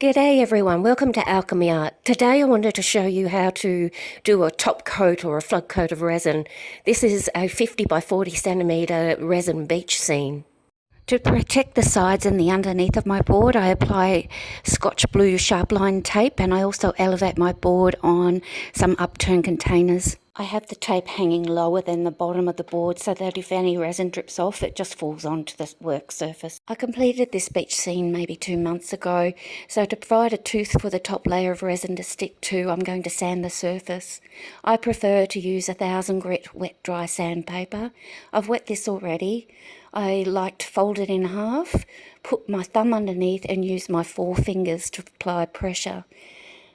G'day everyone, welcome to Alchemy Art. Today I wanted to show you how to do a top coat or a flood coat of resin. This is a 50 by 40 centimetre resin beach scene. To protect the sides and the underneath of my board, I apply Scotch Blue Sharpline tape, and I also elevate my board on some upturned containers. I have the tape hanging lower than the bottom of the board so that if any resin drips off, it just falls onto the work surface. I completed this beach scene maybe 2 months ago, so to provide a tooth for the top layer of resin to stick to, I'm going to sand the surface. I prefer to use 1000 grit wet dry sandpaper. I've wet this already. I like to fold it in half, put my thumb underneath and use my 4 fingers to apply pressure.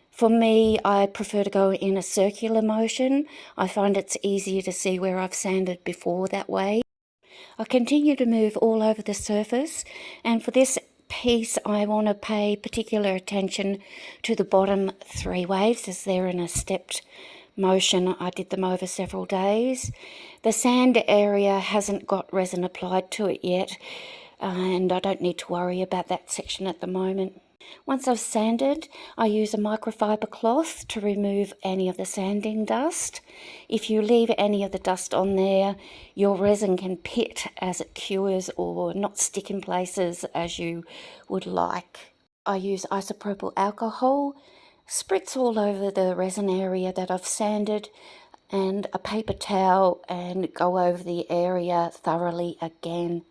For me, I prefer to go in a circular motion. I find it's easier to see where I've sanded before that way. I continue to move all over the surface, and for this piece I want to pay particular attention to the bottom 3 waves as they're in a stepped motion. I did them over several days. The sand area hasn't got resin applied to it yet, and I don't need to worry about that section at the moment. Once I've sanded, I use a microfiber cloth to remove any of the sanding dust. If you leave any of the dust on there, your resin can pit as it cures or not stick in places as you would like. I use isopropyl alcohol, spritz all over the resin area that I've sanded, and a paper towel, and go over the area thoroughly again.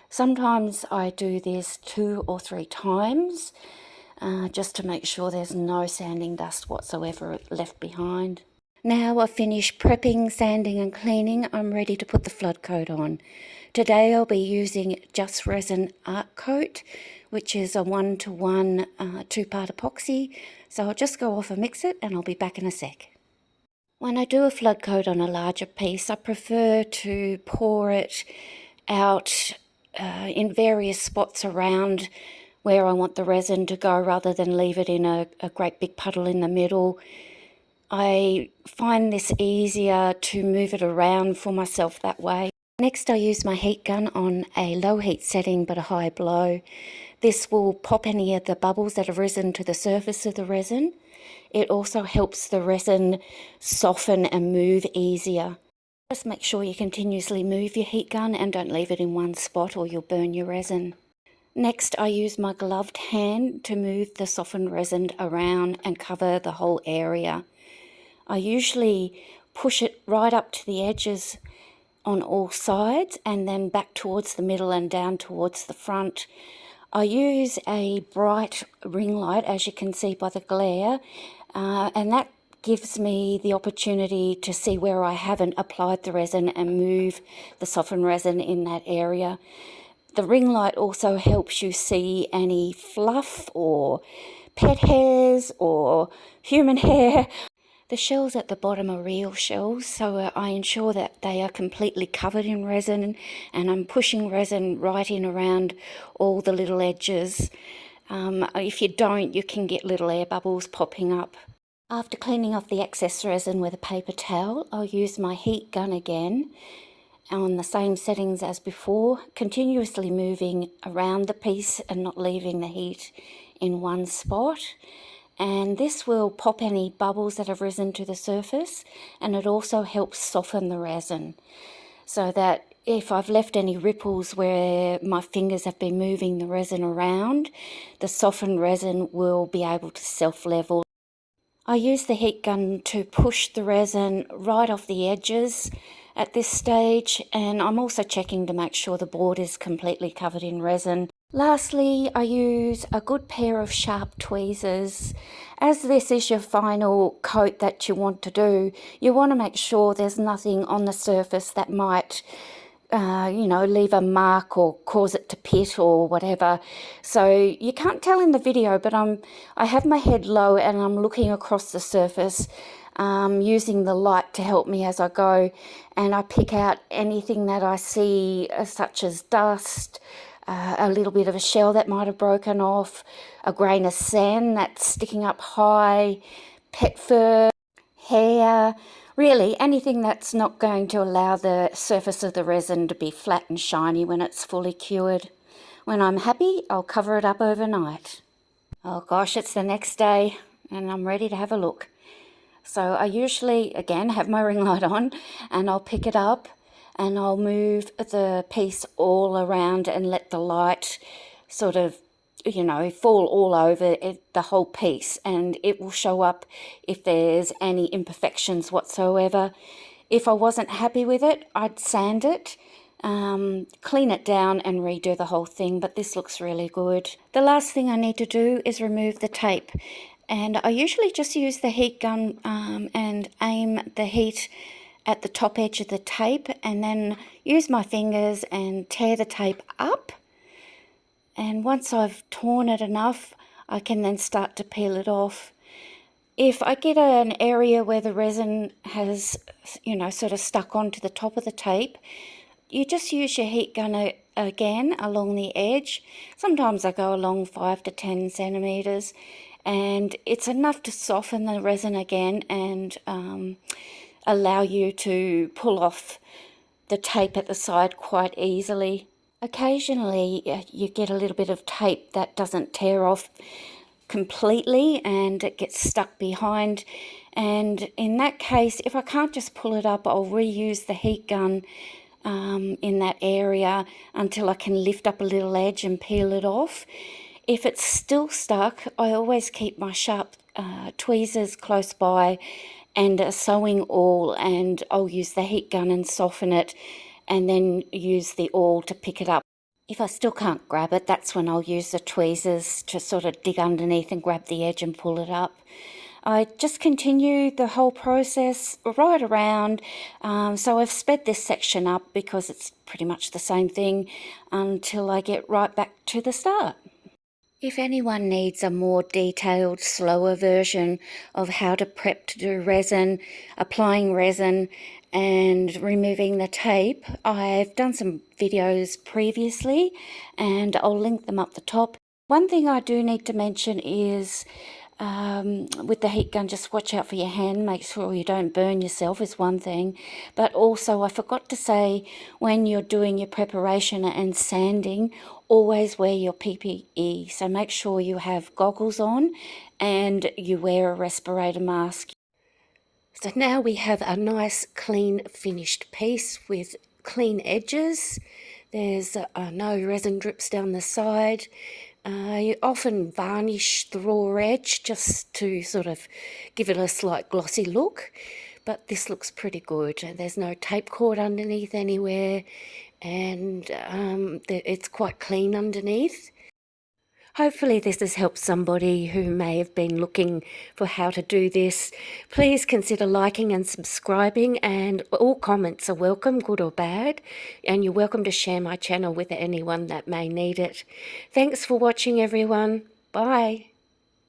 Sometimes I do this 2 or 3 times just to make sure there's no sanding dust whatsoever left behind. Now I've finished prepping, sanding and cleaning, I'm ready to put the flood coat on. Today I'll be using Just Resin Art Coat, which is a 1-to-1 2-part epoxy. So I'll just go off and mix it and I'll be back in a sec. When I do a flood coat on a larger piece, I prefer to pour it out in various spots around where I want the resin to go rather than leave it in a great big puddle in the middle. I find this easier to move it around for myself that way. Next I use my heat gun on a low heat setting but a high blow. This will pop any of the bubbles that have risen to the surface of the resin. It also helps the resin soften and move easier. Just make sure you continuously move your heat gun and don't leave it in one spot or you'll burn your resin. Next, I use my gloved hand to move the softened resin around and cover the whole area. I usually push it right up to the edges on all sides and then back towards the middle and down towards the front. I use a bright ring light, as you can see by the glare, and that gives me the opportunity to see where I haven't applied the resin and move the softened resin in that area. The ring light also helps you see any fluff or pet hairs or human hair. The shells at the bottom are real shells, so I ensure that they are completely covered in resin, and I'm pushing resin right in around all the little edges. If you don't, you can get little air bubbles popping up. After cleaning off the excess resin with a paper towel, I'll use my heat gun again on the same settings as before, continuously moving around the piece and not leaving the heat in one spot. And this will pop any bubbles that have risen to the surface, and it also helps soften the resin so that if I've left any ripples where my fingers have been moving the resin around, the softened resin will be able to self-level. I use the heat gun to push the resin right off the edges at this stage, and I'm also checking to make sure the board is completely covered in resin. Lastly, I use a good pair of sharp tweezers. As this is your final coat that you want to do, you want to make sure there's nothing on the surface that might leave a mark or cause it to pit or whatever. So you can't tell in the video, but I have my head low and I'm looking across the surface, using the light to help me as I go, and I pick out anything that I see, such as dust, a little bit of a shell that might have broken off, a grain of sand that's sticking up high, pet fur, hair, really anything that's not going to allow the surface of the resin to be flat and shiny when it's fully cured. When I'm happy, I'll cover it up overnight. Oh gosh, it's the next day and I'm ready to have a look. So I usually, again, have my ring light on and I'll pick it up and I'll move the piece all around and let the light sort of, fall all over the whole piece, and it will show up if there's any imperfections whatsoever. If I wasn't happy with it, I'd sand it, clean it down and redo the whole thing, but this looks really good. The last thing I need to do is remove the tape, and I usually just use the heat gun and aim the heat at the top edge of the tape, and then use my fingers and tear the tape up. And once I've torn it enough, I can then start to peel it off. If I get an area where the resin has, sort of stuck onto the top of the tape, you just use your heat gun again along the edge. Sometimes I go along 5 to 10 centimeters, and it's enough to soften the resin again and allow you to pull off the tape at the side quite easily. Occasionally you get a little bit of tape that doesn't tear off completely and it gets stuck behind, and in that case, if I can't just pull it up, I'll reuse the heat gun in that area until I can lift up a little edge and peel it off. If it's still stuck, I always keep my sharp tweezers close by and a sewing awl, and I'll use the heat gun and soften it and then use the awl to pick it up. If I still can't grab it, that's when I'll use the tweezers to sort of dig underneath and grab the edge and pull it up. I just continue the whole process right around. So I've sped this section up because it's pretty much the same thing until I get right back to the start. If anyone needs a more detailed, slower version of how to prep to do resin, applying resin and removing the tape, I've done some videos previously and I'll link them up the top. One thing I do need to mention is with the heat gun, just watch out for your hand, make sure you don't burn yourself is one thing. But also I forgot to say, when you're doing your preparation and sanding, always wear your PPE. So make sure you have goggles on and you wear a respirator mask. So now we have a nice clean finished piece with clean edges. There's no resin drips down the side. You often varnish the raw edge just to sort of give it a slight glossy look, but this looks pretty good. There's no tape cord underneath anywhere, and it's quite clean underneath. Hopefully this has helped somebody who may have been looking for how to do this. Please consider liking and subscribing, and all comments are welcome, good or bad, and you're welcome to share my channel with anyone that may need it. Thanks for watching, everyone. Bye.